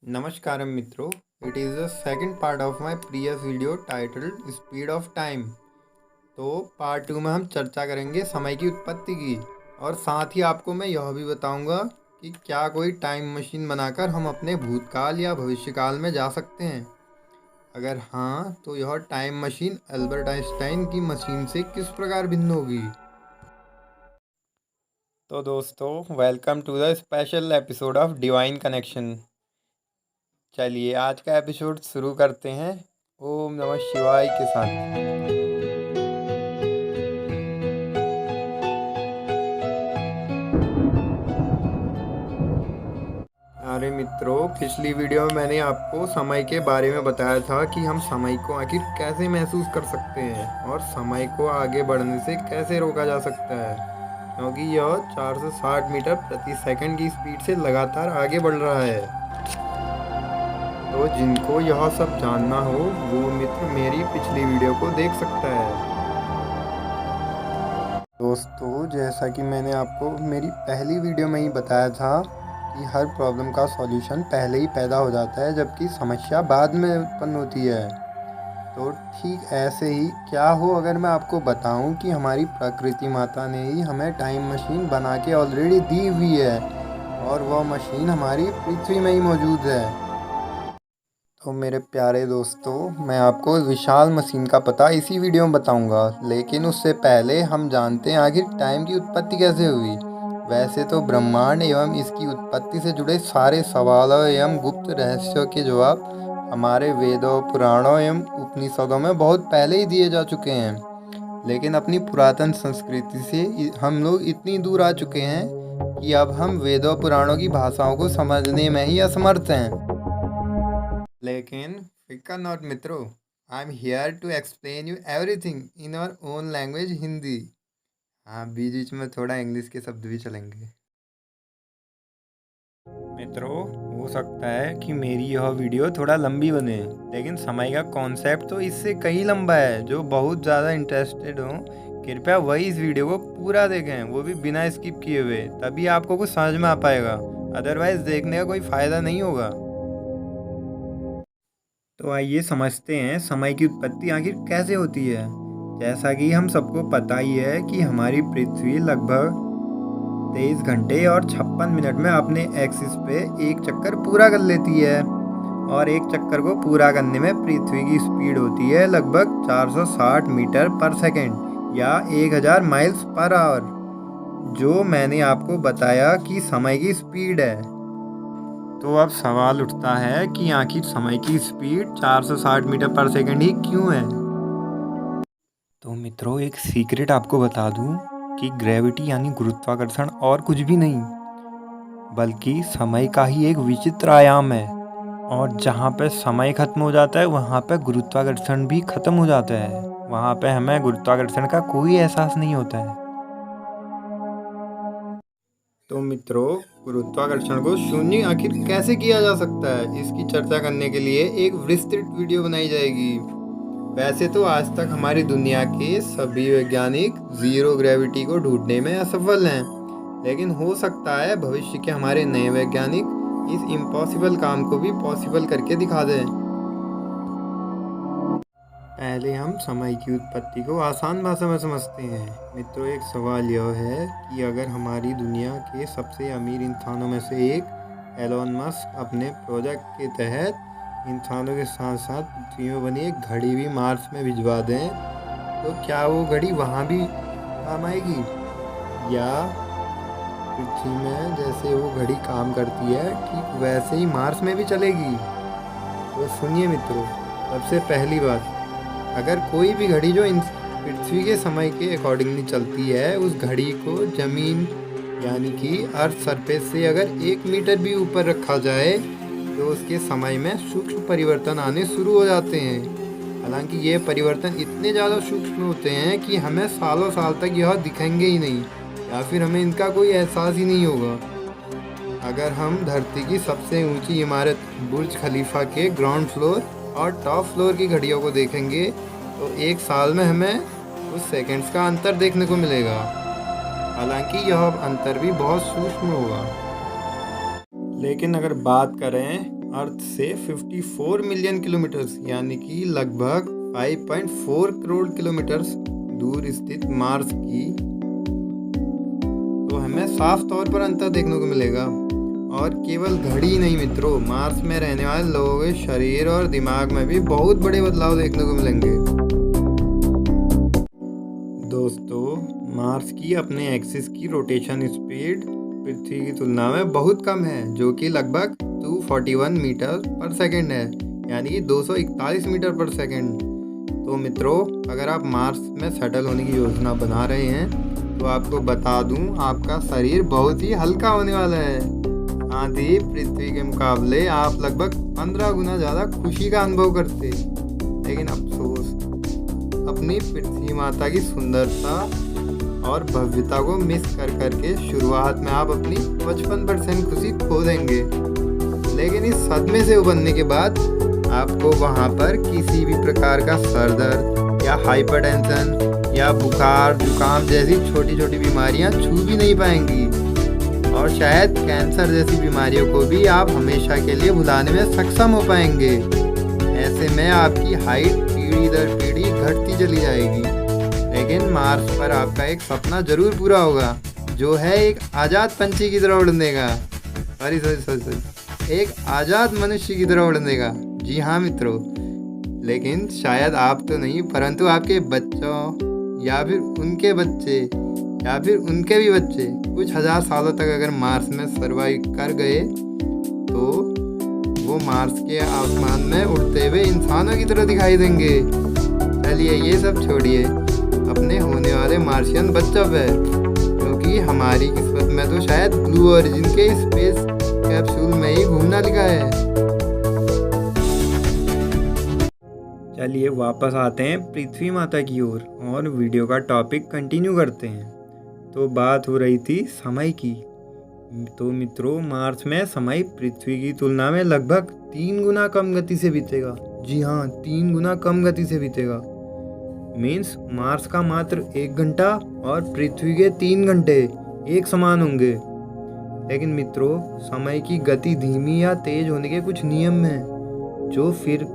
Namaskaram मित्रों, it is the second part of my previous video titled Speed of Time। तो part 2 में हम चर्चा करेंगे समय की उत्पत्ति की और साथ ही आपको मैं यह भी बताऊंगा कि क्या कोई टाइम मशीन बनाकर हम अपने भूतकाल या भविष्यकाल में जा सकते हैं। अगर हाँ, तो यह टाइम मशीन अल्बर्ट आइंस्टाइन की मशीन से किस प्रकार भिन्न होगी। तो दोस्तों, welcome to the special episode of divine connection. चलिए आज का एपिसोड शुरू करते हैं ओम नमः शिवाय के साथ। अरे मित्रों, पिछली वीडियो में मैंने आपको समय के बारे में बताया था कि हम समय को आखिर कैसे महसूस कर सकते हैं और समय को आगे बढ़ने से कैसे रोका जा सकता है, क्योंकि यह 460 मीटर प्रति सेकंड की स्पीड से लगातार आगे बढ़ रहा है। तो जिनको यह सब जानना हो वो मित्र मेरी पिछली वीडियो को देख सकता है। दोस्तों, जैसा कि मैंने आपको मेरी पहली वीडियो में ही बताया था कि हर प्रॉब्लम का सॉल्यूशन पहले ही पैदा हो जाता है जबकि समस्या बाद में उत्पन्न होती है। तो ठीक ऐसे ही क्या हो अगर मैं आपको बताऊं कि हमारी प्रकृति माता ने ही हमें टाइम मशीन बना के ऑलरेडी दी हुई है और वह मशीन हमारी पृथ्वी में ही मौजूद है। तो मेरे प्यारे दोस्तों, मैं आपको विशाल मशीन का पता इसी वीडियो में बताऊंगा, लेकिन उससे पहले हम जानते हैं आखिर टाइम की उत्पत्ति कैसे हुई। वैसे तो ब्रह्मांड एवं इसकी उत्पत्ति से जुड़े सारे सवालों एवं गुप्त रहस्यों के जवाब हमारे वेदों, पुराणों एवं उपनिषदों में बहुत पहले ही दिए जा चुके हैं, लेकिन अपनी पुरातन संस्कृति से हम लोग इतनी दूर आ चुके हैं कि अब हम वेदों पुराणों की भाषाओं को समझने में ही असमर्थ हैं। लेकिन फिकर नॉट मित्रों, I am here to explain you everything in our own language Hindi. हाँ, बीच बीच में थोड़ा इंग्लिश के शब्द भी चलेंगे। मित्रों, हो सकता है कि मेरी यह वीडियो थोड़ा लंबी बने, लेकिन समय का कॉन्सेप्ट तो इससे कहीं लंबा है। जो बहुत ज़्यादा इंटरेस्टेड हो कृपया वही इस वीडियो को पूरा देखें, वो भी बिना स्किप किए हुए, तभी आपको कुछ समझ में आ पाएगा, अदरवाइज देखने का कोई फ़ायदा नहीं होगा। तो आइए समझते हैं समय की उत्पत्ति आखिर कैसे होती है। जैसा कि हम सबको पता ही है कि हमारी पृथ्वी लगभग 23 घंटे और 56 मिनट में अपने एक्सिस पे एक चक्कर पूरा कर लेती है और एक चक्कर को पूरा करने में पृथ्वी की स्पीड होती है लगभग 460 मीटर पर सेकेंड या 1000 माइल्स पर आवर, जो मैंने आपको बताया कि समय की स्पीड है। तो अब सवाल उठता है कि आखिर समय की स्पीड 460 मीटर पर सेकंड ही क्यों है। तो मित्रों, एक सीक्रेट आपको बता दूं कि ग्रेविटी यानी गुरुत्वाकर्षण और कुछ भी नहीं बल्कि समय का ही एक विचित्र आयाम है, और जहाँ पे समय खत्म हो जाता है वहाँ पे गुरुत्वाकर्षण भी खत्म हो जाता है। वहाँ पे हमें गुरुत्वाकर्षण का कोई एहसास नहीं होता है। तो मित्रों, गुरुत्वाकर्षण को शून्य आखिर कैसे किया जा सकता है, इसकी चर्चा करने के लिए एक विस्तृत वीडियो बनाई जाएगी। वैसे तो आज तक हमारी दुनिया के सभी वैज्ञानिक जीरो ग्रेविटी को ढूंढने में असफल हैं, लेकिन हो सकता है भविष्य के हमारे नए वैज्ञानिक इस इम्पॉसिबल काम को भी पॉसिबल करके दिखा दें। पहले हम समय की उत्पत्ति को आसान भाषा में समझते हैं। मित्रों, एक सवाल यह है कि अगर हमारी दुनिया के सबसे अमीर इंसानों में से एक एलोन मस्क अपने प्रोजेक्ट के तहत इंसानों के साथ साथ पृथ्वी में बनी एक घड़ी भी मार्स में भिजवा दें, तो क्या वो घड़ी वहाँ भी काम आएगी या पृथ्वी में जैसे वो घड़ी काम करती है ठीक वैसे ही मार्स में भी चलेगी? तो सुनिए मित्रों, सबसे पहली बात, अगर कोई भी घड़ी जो पृथ्वी के समय के अकॉर्डिंगली चलती है, उस घड़ी को ज़मीन यानी कि अर्थ सरफेस से अगर 1 मीटर भी ऊपर रखा जाए तो उसके समय में सूक्ष्म परिवर्तन आने शुरू हो जाते हैं। हालांकि ये परिवर्तन इतने ज़्यादा सूक्ष्म होते हैं कि हमें सालों साल तक यह दिखेंगे ही नहीं या फिर हमें इनका कोई एहसास ही नहीं होगा। अगर हम धरती की सबसे ऊंची इमारत बुर्ज खलीफा के ग्राउंड फ्लोर और टॉप फ्लोर की घड़ियों को देखेंगे तो एक साल में हमें कुछ सेकंड्स का अंतर देखने को मिलेगा। हालांकि यह अंतर भी बहुत सूक्ष्म होगा। लेकिन अगर बात करें अर्थ से 54 मिलियन किलोमीटर्स यानी कि लगभग 5.4 करोड़ किलोमीटर्स दूर स्थित मार्स की तो हमें साफ तौर पर अंतर देखने को मिलेगा। और केवल घड़ी नहीं मित्रों, मार्स में रहने वाले लोगों के शरीर और दिमाग में भी बहुत बड़े बदलाव देखने को मिलेंगे। दोस्तों, मार्स की अपने एक्सिस की रोटेशन स्पीड पृथ्वी की तुलना में बहुत कम है, जो कि लगभग 241 मीटर पर सेकेंड है, यानी कि 241 मीटर पर सेकेंड। तो मित्रों, अगर आप मार्स में सेटल होने की योजना बना रहे हैं तो आपको बता दूं, आपका शरीर बहुत ही हल्का होने वाला है। साथ ही पृथ्वी के मुकाबले आप लगभग 15 गुना ज़्यादा खुशी का अनुभव करते। लेकिन अफसोस, अपनी पृथ्वी माता की सुंदरता और भव्यता को मिस कर करके शुरुआत में आप अपनी 55% खुशी खो देंगे। लेकिन इस सदमे से उबरने के बाद आपको वहाँ पर किसी भी प्रकार का सर दर्द या हाइपरटेंशन या बुखार जुकाम जैसी छोटी छोटी बीमारियाँ छू भी नहीं पाएंगी, और शायद कैंसर जैसी बीमारियों को भी आप हमेशा के लिए भुलाने में सक्षम हो पाएंगे। ऐसे में आपकी हाइट पीढ़ी दर पीढ़ी घटती चली जाएगी। लेकिन मार्स पर आपका एक सपना जरूर पूरा होगा, जो है एक आज़ाद पंछी की तरह उड़ने का। सॉरी, एक आज़ाद मनुष्य की तरह उड़ने का। जी हाँ मित्रों, लेकिन शायद आप तो नहीं, परंतु आपके बच्चों या फिर उनके बच्चे या फिर उनके भी बच्चे कुछ हजार सालों तक अगर मार्स में सर्वाइव कर गए तो वो मार्स के आसमान में उड़ते हुए इंसानों की तरह दिखाई देंगे। चलिए ये सब छोड़िए, अपने होने वाले मार्शियन बच्चों पे, क्योंकि हमारी किस्मत में तो शायद ब्लू ओरिजिन के स्पेस कैप्सूल में ही घूमना लिखा है। चलिए वापस आते हैं पृथ्वी माता की ओर और वीडियो का टॉपिक कंटिन्यू करते हैं। तो बात हो रही थी समय की। तो मित्रों, मार्स में समय पृथ्वी की तुलना में लगभग 3 गुना कम गति से बीतेगा। जी हाँ, 3 गुना कम गति से बीतेगा। मीन्स मार्स का मात्र 1 घंटा और पृथ्वी के 3 घंटे एक समान होंगे। लेकिन मित्रों, समय की गति धीमी या तेज होने के कुछ नियम हैं, जो फिर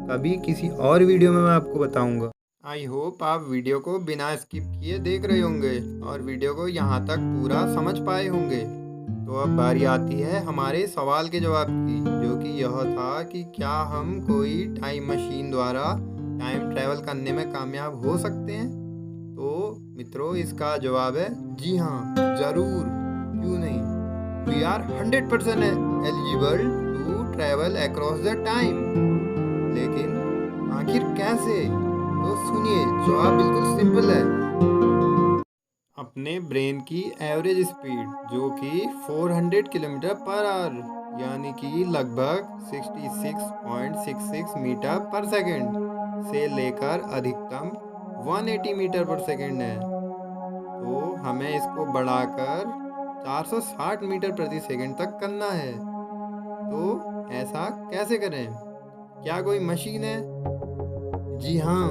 कभी किसी और वीडियो में मैं आपको बताऊंगा। आई होप आप वीडियो को बिना स्किप किए देख रहे होंगे और वीडियो को यहाँ तक पूरा समझ पाए होंगे। तो अब बारी आती है हमारे सवाल के जवाब की, जो कि यह था कि क्या हम कोई टाइम मशीन द्वारा टाइम ट्रैवल करने में कामयाब हो सकते हैं। तो मित्रों, इसका जवाब है जी हाँ, ज़रूर, क्यों नहीं। We are 100% eligible to travel across the time. लेकिन आखिर कैसे? तो सुनिए, जवाब बिल्कुल सिंपल है। अपने ब्रेन की एवरेज स्पीड, जो कि 400 किलोमीटर पर आवर यानी कि लगभग 66.66 मीटर पर सेकेंड से लेकर अधिकतम 180 मीटर पर सेकेंड है। तो हमें इसको बढ़ाकर 460 मीटर प्रति सेकेंड तक करना है। तो ऐसा कैसे करें? क्या कोई मशीन है? जी हाँ,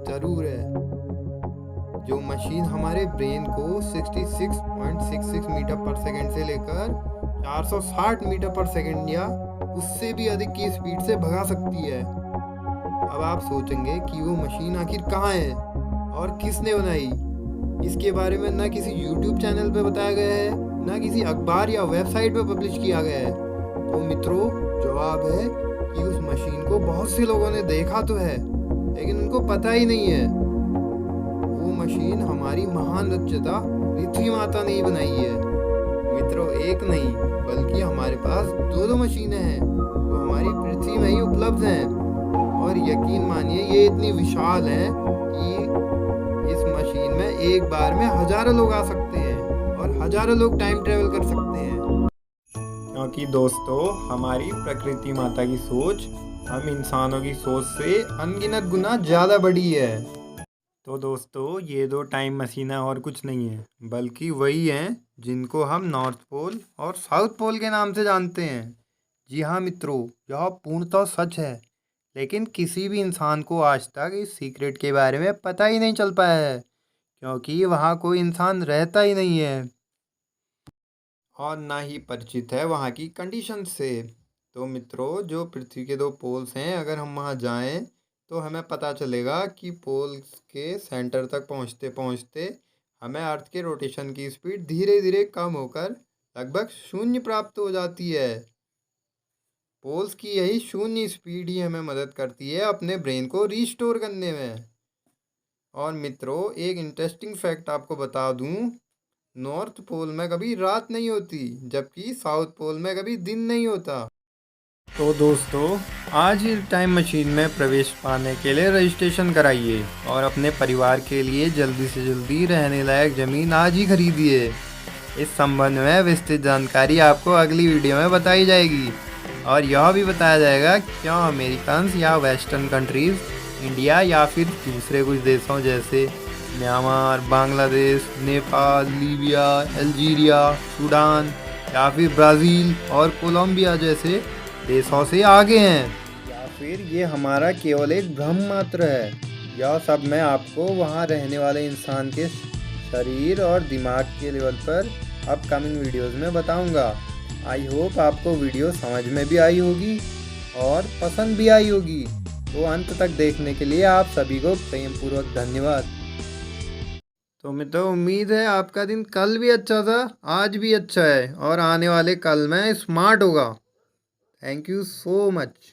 ज़रूर है। जो मशीन हमारे ब्रेन को 66.66 मीटर पर सेकेंड से लेकर 460 मीटर पर सेकेंड या उससे भी अधिक की स्पीड से भगा सकती है। अब आप सोचेंगे कि वो मशीन आखिर कहाँ है और किसने बनाई। इसके बारे में ना किसी YouTube चैनल पे बताया गया है, ना किसी अखबार या वेबसाइट पे पब्लिश किया गया है। तो मित्रों, जवाब है कि उस मशीन को बहुत से लोगों ने देखा तो है, लेकिन उनको पता ही नहीं है। वो मशीन हमारी महान रचयिता पृथ्वी माता ने ही बनाई है। मित्रों, एक नहीं बल्कि हमारे पास 2 मशीनें हैं, जो हमारी पृथ्वी में ही उपलब्ध हैं। और यकीन मानिए, ये इतनी विशाल हैं कि इस मशीन में एक बार में हजारों लोग आ सकते हैं और हजारों लोग टाइम ट्रेवल कर सकते हैं। क्योंकि दोस्तों, हमारी प्रकृति माता की सोच हम इंसानों की सोच से अनगिनत गुना ज़्यादा बड़ी है। तो दोस्तों, ये 2 टाइम मशीनें और कुछ नहीं है, बल्कि वही हैं जिनको हम नॉर्थ पोल और साउथ पोल के नाम से जानते हैं। जी हाँ मित्रों, यह पूर्णतः सच है, लेकिन किसी भी इंसान को आज तक इस सीक्रेट के बारे में पता ही नहीं चल पाया है, क्योंकि वहाँ कोई इंसान रहता ही नहीं है और ना ही परिचित है वहाँ की कंडीशन से। तो मित्रों, जो पृथ्वी के 2 पोल्स हैं, अगर हम वहाँ जाएं तो हमें पता चलेगा कि पोल्स के सेंटर तक पहुँचते पहुँचते हमें अर्थ के रोटेशन की स्पीड धीरे धीरे कम होकर लगभग शून्य प्राप्त हो जाती है। पोल्स की यही शून्य स्पीड ही हमें मदद करती है अपने ब्रेन को रीस्टोर करने में। और मित्रों, एक इंटरेस्टिंग फैक्ट आपको बता दूं, नॉर्थ पोल में कभी रात नहीं होती, जबकि साउथ पोल में कभी दिन नहीं होता। तो दोस्तों, आज ही टाइम मशीन में प्रवेश पाने के लिए रजिस्ट्रेशन कराइए और अपने परिवार के लिए जल्दी से जल्दी रहने लायक ज़मीन आज ही खरीदिए। इस संबंध में विस्तृत जानकारी आपको अगली वीडियो में बताई जाएगी और यह भी बताया जाएगा क्यों अमेरिकन्स या वेस्टर्न कंट्रीज़ इंडिया या फिर दूसरे कुछ देशों जैसे Myanmar, Bangladesh, Nepal, Libya, Algeria, Sudan या फिर ब्राज़ील और कोलंबिया जैसे देशों से आगे हैं, या फिर ये हमारा केवल एक भ्रम मात्र है। यह सब मैं आपको वहाँ रहने वाले इंसान के शरीर और दिमाग के लेवल पर अपकमिंग वीडियोस में बताऊंगा। आई होप आपको वीडियो समझ में भी आई होगी और पसंद भी आई होगी। तो अंत तक देखने के लिए आप सभी को प्रेम पूर्वक धन्यवाद। तो मित्रों, उम्मीद है आपका दिन कल भी अच्छा था, आज भी अच्छा है और आने वाले कल में स्मार्ट होगा। Thank you so much.